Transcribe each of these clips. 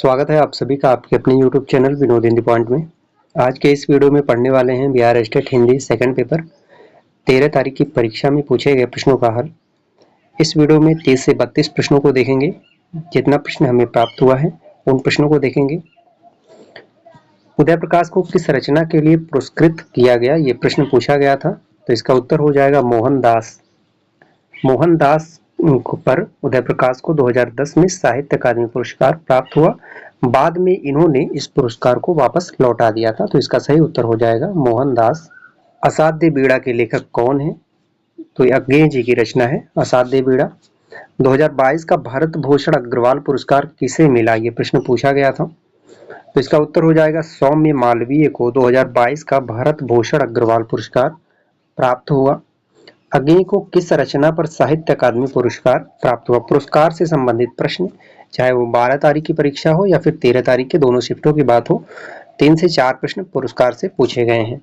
स्वागत है आप सभी का आपके अपने YouTube channel Vinod Hindi point में। आज के इस वीडियो में पढ़ने वाले हैं Bihar state Hindi second paper 13 तारीख की परीक्षा में पूछे गए प्रश्नों का हल। इस वीडियो में 30 से 32 प्रश्नों को देखेंगे। जितना प्रश्न हमें प्राप्त हुआ है उन प्रश्नों को देखेंगे। उदय प्रकाश को किस रचना के लिए पुरस्कृत किया गया, ये प्रश्न पूछा गया था, तो इसका उत्तर हो जाएगा मोहनदास। मोहनदास पर उदय प्रकाश को 2010 में साहित्य अकादमी पुरस्कार प्राप्त हुआ। बाद में इन्होंने इस पुरस्कार को वापस लौटा दिया था, तो इसका सही उत्तर हो जाएगा मोहनदास। असाध्य बीड़ा के लेखक कौन है? तो अज्ञेय जी की रचना है असाध्य बीड़ा। 2022 का भारत भूषण अग्रवाल पुरस्कार किसे मिला, ये प्रश्न पूछा गया था, तो इसका उत्तर हो जाएगा सौम्य मालवीय को 2022 का भारत भूषण अग्रवाल पुरस्कार प्राप्त हुआ। अज्ञेय को किस रचना पर साहित्य अकादमी पुरस्कार प्राप्त हुआ? पुरस्कार से संबंधित प्रश्न, चाहे वो 12 तारीख की परीक्षा हो या फिर 13 तारीख के, दोनों शिफ्टों की बात हो, 3 से 4 प्रश्न पुरस्कार से पूछे गए हैं।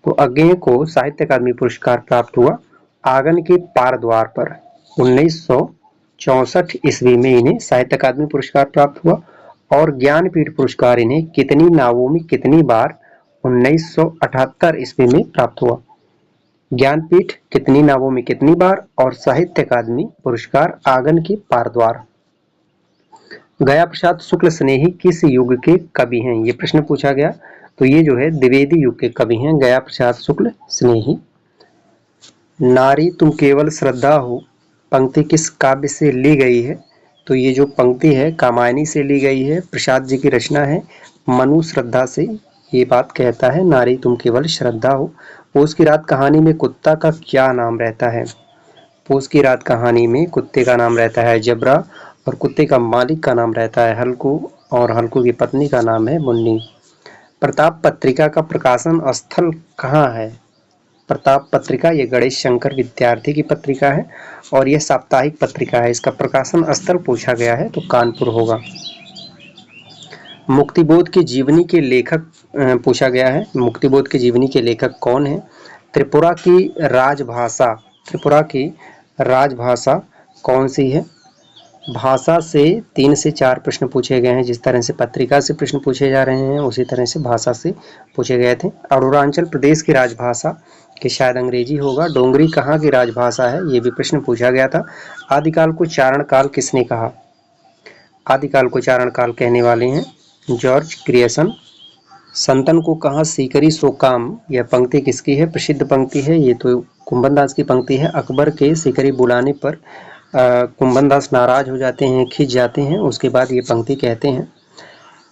तो अज्ञेय को साहित्य अकादमी पुरस्कार प्राप्त हुआ आंगन के पार द्वार पर। 1964 ईस्वी में इन्हें साहित्य अकादमी पुरस्कार प्राप्त हुआ। और ज्ञानपीठ पुरस्कार इन्हें कितनी नावों में कितनी बार 1978 ईस्वी में प्राप्त हुआ? ज्ञानपीठ कितनी नावों में कितनी बार और साहित्य अकादमी पुरस्कार आंगन के पार द्वार। गया प्रसाद शुक्ल स्नेही किस युग के कवि हैं, ये प्रश्न पूछा गया, तो ये जो है द्विवेदी युग के कवि हैं गया प्रसाद शुक्ल स्नेही। नारी तुम केवल श्रद्धा हो पंक्ति किस काव्य से ली गई है? तो ये जो पंक्ति है कामायनी से ली गई है, प्रसाद जी की रचना है, मनु श्रद्धा से ये बात कहता है नारी तुम केवल श्रद्धा हो। पूस की रात कहानी में कुत्ता का क्या नाम रहता है? पूस की रात कहानी में कुत्ते का नाम रहता है जबरा, और कुत्ते का मालिक का नाम रहता है हल्कू, और हल्कू की पत्नी का नाम है मुन्नी। प्रताप पत्रिका का प्रकाशन स्थल कहाँ है? प्रताप पत्रिका ये गणेश शंकर विद्यार्थी की पत्रिका है और यह साप्ताहिक पत्रिका है। इसका प्रकाशन स्थल पूछा गया है तो कानपुर होगा। मुक्तिबोध की जीवनी के लेखक पूछा गया है, मुक्तिबोध की जीवनी के लेखक कौन है? त्रिपुरा की राजभाषा, त्रिपुरा की राजभाषा कौन सी है? भाषा से 3 से 4 प्रश्न पूछे गए हैं। जिस तरह से पत्रिका से प्रश्न पूछे जा रहे हैं उसी तरह से भाषा से पूछे गए थे। अरुणाचल प्रदेश की राजभाषा कि शायद अंग्रेजी होगा। डोंगरी कहाँ की राजभाषा है, ये भी प्रश्न पूछा गया था। आदिकाल को चारण काल किसने कहा? आदिकाल को चारण काल कहने वाले हैं जॉर्ज क्रिएशन। संतन को कहा सीकरी सो काम, यह पंक्ति किसकी है? प्रसिद्ध पंक्ति है, ये तो कुंभनदास की पंक्ति है। अकबर के सीकरी बुलाने पर कुंभनदास नाराज हो जाते हैं, खिंच जाते हैं, उसके बाद ये पंक्ति कहते हैं।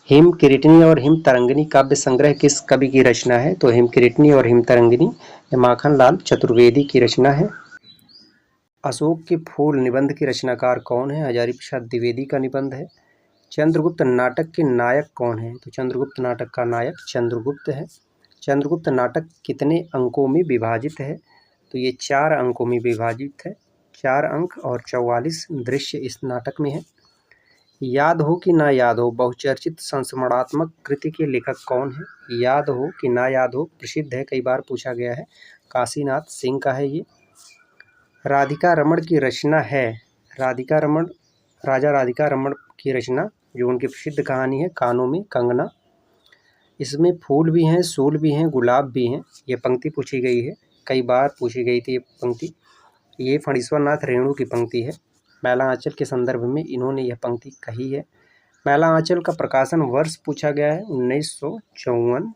हिम किरीटनी और हिम तरंगिनी काव्य संग्रह किस कवि की रचना है? तो हिम किरीटनी और हिम तरंगिनी माखनलाल चतुर्वेदी की रचना है। अशोक के फूल निबंध की रचनाकार कौन है? हजारी प्रसाद द्विवेदी का निबंध है। चंद्रगुप्त नाटक के नायक कौन है? तो चंद्रगुप्त नाटक का नायक चंद्रगुप्त है। चंद्रगुप्त नाटक कितने अंकों में विभाजित है? तो ये 4 अंकों में विभाजित है। 4 अंक और 44 दृश्य इस नाटक में है। याद हो कि ना याद हो बहुचर्चित संस्मरणात्मक कृति के लेखक कौन है? याद हो कि ना याद हो प्रसिद्ध है, कई बार पूछा गया है, काशीनाथ सिंह का है ये। राधिका रमण की रचना है, राधिका रमण, राजा राधिका रमण की रचना जो उनकी प्रसिद्ध कहानी है कानों में कंगना। इसमें फूल भी हैं, सूल भी हैं, गुलाब भी हैं, ये पंक्ति पूछी गई है, कई बार पूछी गई थी ये पंक्ति। ये फणीश्वरनाथ रेणु की पंक्ति है। मैला आंचल के संदर्भ में इन्होंने यह पंक्ति कही है। मैला आंचल का प्रकाशन वर्ष पूछा गया है 1954।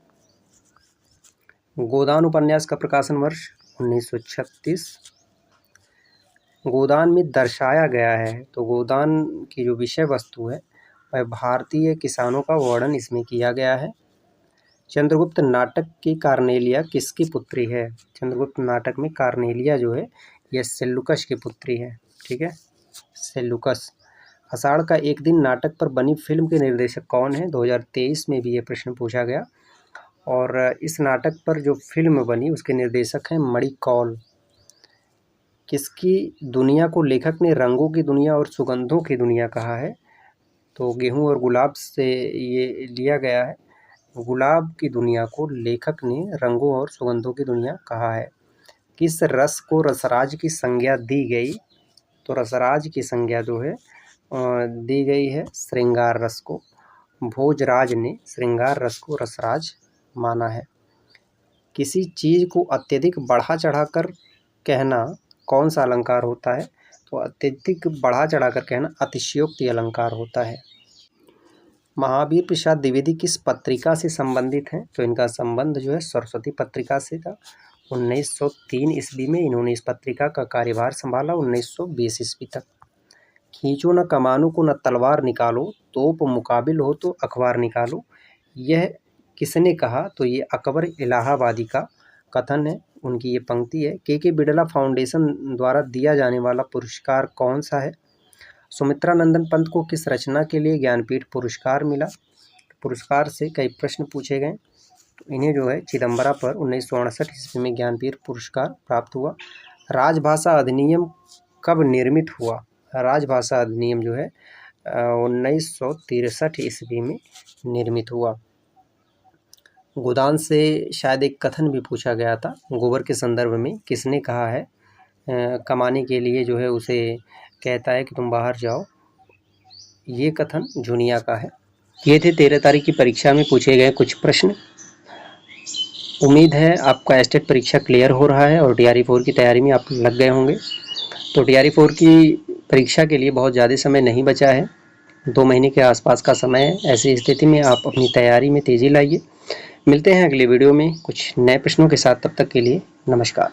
गोदान उपन्यास का प्रकाशन वर्ष 1936। गोदान में दर्शाया गया है, तो गोदान की जो विषय वस्तु है वह भारतीय किसानों का वर्णन इसमें किया गया है। चंद्रगुप्त नाटक की कार्नेलिया किसकी पुत्री है? चंद्रगुप्त नाटक में कार्नेलिया जो है यह सेल्युकस की पुत्री है, ठीक है, सेल्युकस। आषाढ़ का एक दिन नाटक पर बनी फिल्म के निर्देशक कौन है? 2023 में भी ये प्रश्न पूछा गया। और इस नाटक पर जो फिल्म बनी उसके निर्देशक हैं मणिकौल। किसकी दुनिया को लेखक ने रंगों की दुनिया और सुगंधों की दुनिया कहा है? तो गेहूं और गुलाब से ये लिया गया है। गुलाब की दुनिया को लेखक ने रंगों और सुगंधों की दुनिया कहा है। किस रस को रसराज की संज्ञा दी गई? तो रसराज की संज्ञा जो है दी गई है श्रृंगार रस को। भोजराज ने श्रृंगार रस को रसराज माना है। किसी चीज़ को अत्यधिक बढ़ा चढ़ाकर कहना कौन सा अलंकार होता है? तो अत्यधिक बढ़ा चढ़ाकर कहना अतिशयोक्ति अलंकार होता है। महावीर प्रसाद द्विवेदी किस पत्रिका से संबंधित हैं? तो इनका संबंध जो है सरस्वती पत्रिका से था। 1903 ईस्वी में इन्होंने इस पत्रिका का कार्यभार संभाला, 1920 ईस्वी तक। खींचो न कमानों को न तलवार निकालो, तोप मुकाबिल हो तो अखबार निकालो, यह किसने कहा? तो ये अकबर इलाहाबादी का कथन है, उनकी ये पंक्ति है। के बिड़ला फाउंडेशन द्वारा दिया जाने वाला पुरस्कार कौन सा है? सुमित्रा नंदन पंत को किस रचना के लिए ज्ञानपीठ पुरस्कार मिला? पुरस्कार से कई प्रश्न पूछे गए, तो इन्हें जो है चिदम्बरा पर 1968 ईस्वी में ज्ञानपीठ पुरस्कार प्राप्त हुआ। राजभाषा अधिनियम कब निर्मित हुआ? राजभाषा अधिनियम जो है 1963 ईस्वी में निर्मित हुआ। गोदान से शायद एक कथन भी पूछा गया था गोबर के संदर्भ में, किसने कहा है कमाने के लिए जो है उसे कहता है कि तुम बाहर जाओ, ये कथन जुनिया का है। ये थे 13 तारीख की परीक्षा में पूछे गए कुछ प्रश्न। उम्मीद है आपका एस्टेट परीक्षा क्लियर हो रहा है और DRE 4 की तैयारी में आप लग गए होंगे। तो DRE 4 की परीक्षा के लिए बहुत ज़्यादा समय नहीं बचा है, 2 महीने के आसपास का समय है। ऐसी स्थिति में आप अपनी तैयारी में तेज़ी लाइए। मिलते हैं अगले वीडियो में कुछ नए प्रश्नों के साथ, तब तक के लिए नमस्कार।